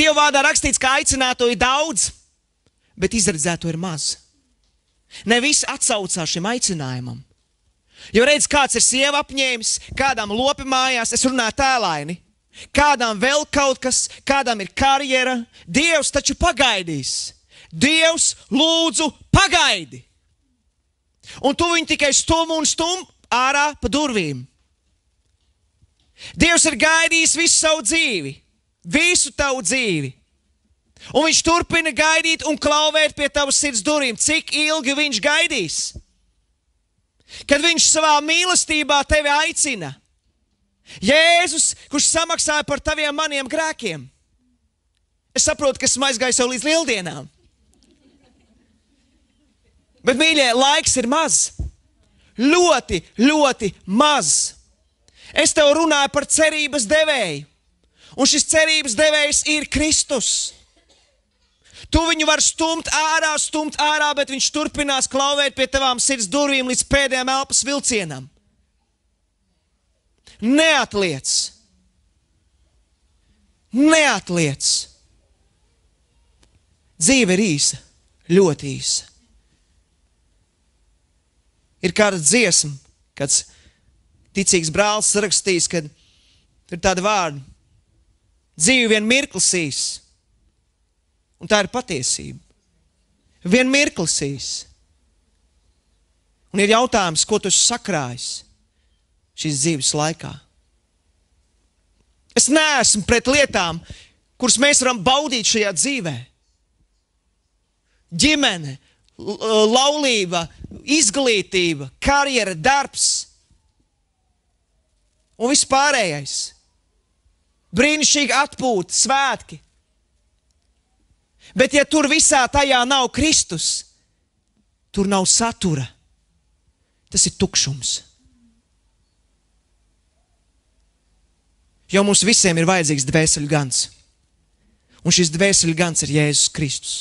Dieva vārdā rakstīts, ka aicināto ir daudz, bet izredzēto ir maz. Ne visi atsaucās šim aicinājumam. Jo redz, kāds ir sieva apņēmis, kādam lopi mājās, es runāju tēlaini, kādam vēl kaut kas, kādam ir karjera. Dievs taču pagaidīs. Dievs, lūdzu, pagaidi. Un tu viņu tikai stum ārā pa durvīm. Dievs ir gaidījis visu savu dzīvi, visu tavu dzīvi. Un viņš turpina gaidīt un klauvēt pie tavas sirds durvīm. Cik ilgi viņš gaidīs? Kad viņš savā mīlestībā tevi aicina. Jēzus, kurš samaksāja par taviem maniem grēkiem. Es saprotu, ka esmu aizgājis jau līdz lieldienām. Bet, mīļie, laiks ir maz. Ļoti, ļoti maz. Es tev runāju par cerības devēju. Un šis cerības devējs ir Kristus. Tu viņu var stumt ārā, bet viņš turpinās klauvēt pie tavām sirds durvīm līdz pēdējām elpas vilcienam. Neatliec. Neatliec. Dzīve ir īsa, ļoti īsa. Ir kāda dziesma, kāds ticīgs brālis sarakstījis, kad ir tāda vārda. Dzīve vien mirklis īs. Un tā ir patiesība. Vien mirklis īs. Un ir jautājums, ko tu esi sakrājis šīs dzīves laikā. Es neesmu pret lietām, kuras mēs varam baudīt šajā dzīvē. Ģimene, laulība, izglītība, karjera, darbs un viss pārējais. Brīnišķīgi atpūta, svētki. Bet ja tur visā tajā nav Kristus, tur nav satura. Tas ir tukšums. Jo mums visiem ir vajadzīgs dvēseļu gans. Un šis dvēseļu gans ir Jēzus Kristus.